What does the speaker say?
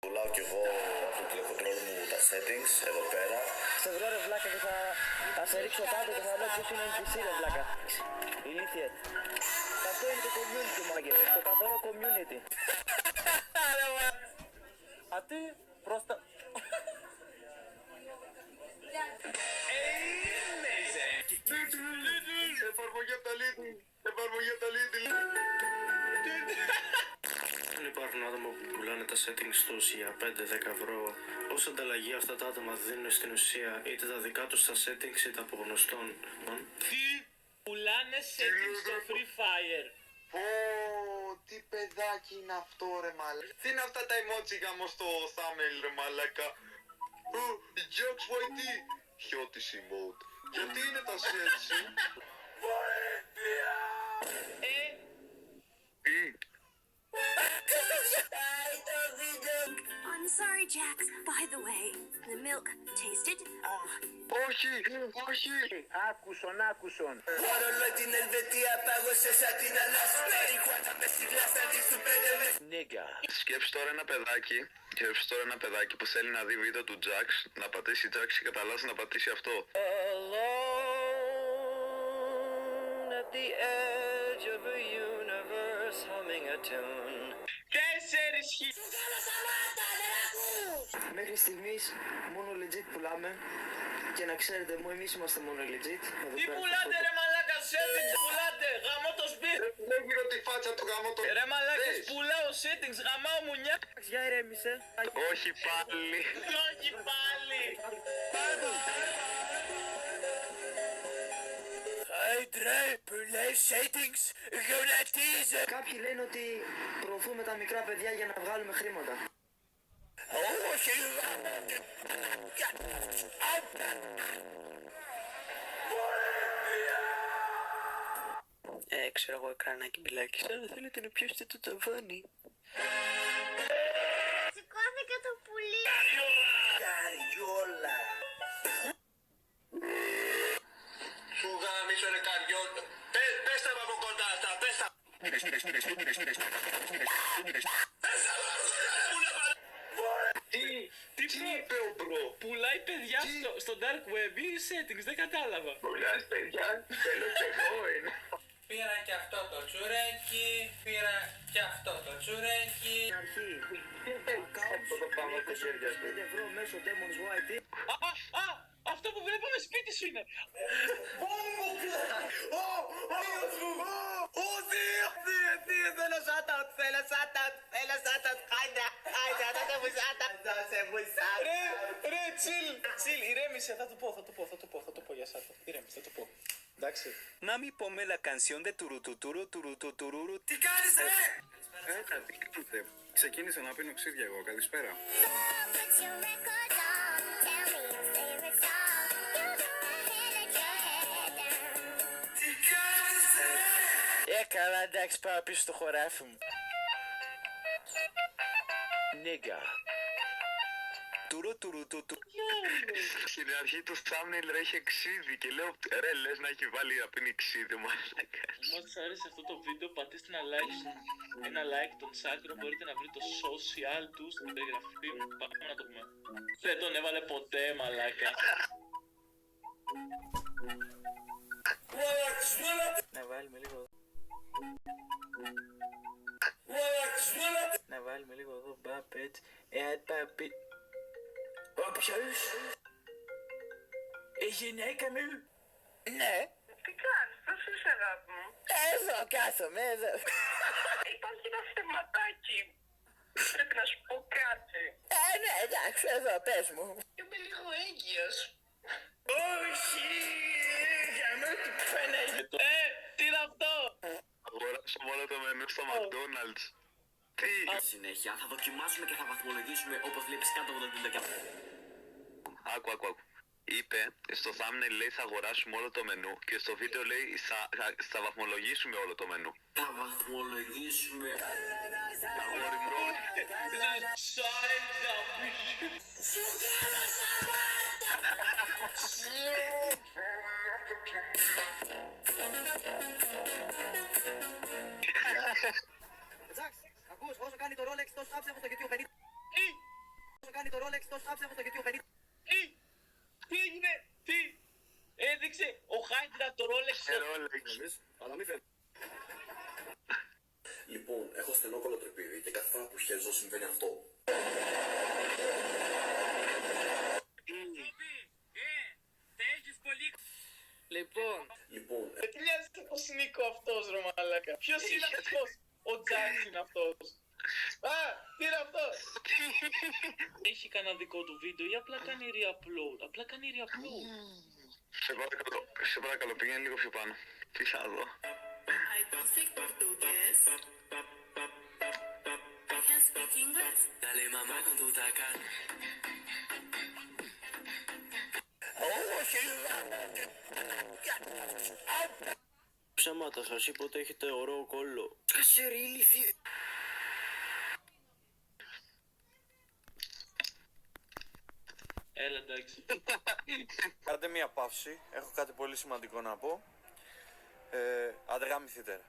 Πουλάω κι εγώ από το τηλεκοντρόλ μου τα settings εδώ πέρα. Σε βρω ρε βλάκα και θα σε ρίξω κάτω και θα λέω ποιος είναι NPC ρε βλάκα. Ηλίθιε. Αυτό είναι το community μάγκες, το καθαρό community. A ty просто... Εφαρμογή από τα Lidl. Εφαρμογή από τα Lidl. Αν υπάρχουν άτομα που πουλάνε τα settings τους για 5-10 ευρώ, ως ανταλλαγή αυτά τα άτομα δίνουν στην ουσία είτε τα δικά τους τα settings είτε από γνωστόν. Τι πουλάνε settings στο Free Fire. Πω, τι παιδάκι είναι αυτό ρε μαλάκα. Τι είναι αυτά τα emoji γάμο στο thumbnail ρε μαλάκα. Jokes YT. Χιώτης emote. Γιατί είναι τα έτσι. Τι. I'm sorry, Jax. By the way, the milk tasted. Όχι, όχι. Άκουσον. Όλο την Ελβετία πάγωσε σαν την Αλάσκα. Περιχώτα με σιγλά σαν τη Super. Νίγκα. Σκέψου τώρα ένα παιδάκι που θέλει να δει βίντεο του Jax, να πατήσει Jax και κατά λάθος να πατήσει αυτό. Alone at the edge of a universe humming a tune. 4 χι... Μέχρι στιγμής μόνο legit πουλάμε. Και να ξέρετε μου εμείς είμαστε μόνο legit. Τι πουλάτε ρε μαλάκα, settings πουλάτε, γαμώ το σπίτι. Δεν γύρω τη φάτσα του γάμο το... Ρε μαλάκες, πουλάω settings, γαμάω μουνιά. Για ηρέμησε. Όχι πάλι. Όχι πάλι. Hey Dre, πουλάει settings. Γονατίζε. Κάποιοι λένε ότι προωθούμε τα μικρά παιδιά για να βγάλουμε χρήματα. Όχι. Ξέρω εγώ εκρανάκι μπιλάκι. Αν θέλετε να πιάσετε το ταβάνι. Σηκώθηκε το πουλί. Καριόλα. Σου γάμισε ρε καριόλα. Πες τα από κοντά αυτά, πες τα. Τι είπε ο μπρο. πουλάει παιδιά στο dark web ή settings, δεν κατάλαβα. Πουλάς παιδιά, θέλω κι εγώ είναι. Πήρα και αυτό το τσουρέκι, πήρα και αυτό το τσουρέκι. Αρχή. Αυτό το πάμε στα χέρια σου. 5 ευρώ μέσω Demons YT. Αυτό που βλέπαμε σπίτι σου είναι. Θέλω σάτα, χάιντα, δώσε μου σάτα, δώσε μου σάτα. Ρε, chill, ηρέμησε, θα το πω για σάτα. Ηρέμησε, θα το πω. Εντάξει. Mami, ponme la canción de turututuru. Τι κάνεις ρε. Τι κάνετε. Ξεκίνησα να πίνω ξύδια εγώ, καλησπέρα. Τι κάνεις ρε. Καλά εντάξει πάω πίσω στο χωράφι μου. Νίγκα. Turututuru. Στην αρχή του thumbnail ρε είχε ξύδι και λέω ρε λες να έχει βάλει να πίνει ξύδι μαλάκα. Μόλις άρεσε αυτό το βίντεο, πατήστε ένα like τον Σάκρο, μπορείτε να βρείτε το social του στην περιγραφή μου. Πάμε να το πούμε. Δεν τον έβαλε ποτέ μαλάκα. Να βάλουμε λίγο εδώ. Να βάλουμε λίγο εδώ μπαπετ. Παπι. Όποιος. Η γυναίκα μου. Ναι. Τι κάνεις, πώς είσαι αγάπη μου. Εδώ κάθομαι εδώ. Υπάρχει ένα θεματάκι. Πρέπει να σου πω κάτι. Ναι εντάξει εδώ πες μου. Είμαι λίγο έγκυος. Όχι. Γαμώ τι Παναγία. Τι είναι αυτό. Αγοράσω μόνο το μενού στο McDonald's. Τι. Συνέχεια θα δοκιμάσουμε και θα βαθμολογήσουμε όπως βλέπεις κάτω από το 30. Άκου. Είπε στο thumbnail λέει θα αγοράσουμε όλο το μενού και στο βίντεο λέει θα βαθμολογήσουμε όλο το μενού. Θα βαθμολογήσουμε. Αγόρι μου. Τζαξ, ακούς όσο κάνει το Rolex τόσο άψε από το YouTube 50. Rolex το σάψε από το YouTube 50. Τι έγινε, τι. Έδειξε ο Χάιντρα το Rolex. Αλλά μη φαίνεται. Λοιπόν, έχω στενό κολοτρυπίδι και κάθε φορά που χέζω συμβαίνει αυτό. Λοιπόν, Τι μοιάζει πως Νίκο αυτός ρε μαλάκα. Ποιος είναι αυτός. Ο Τζάκς είναι αυτός. Α, τι είναι αυτός. Έχει κανένα δικό του βίντεο ή απλά κάνει re-upload. Απλά κάνει re-upload. Σε παρακαλώ, πήγαινε λίγο πιο πάνω. Τι θα δω. I don't speak Portuguese. I can speak English. dale mamá con tu tacán. Ψέματα σας είπα ότι έχετε ωραίο κόλλο. Σκάσε ρε ηλίθιε. Έλα εντάξει. Κάντε μία παύση, έχω κάτι πολύ σημαντικό να πω. Άντε γάμηθείτε.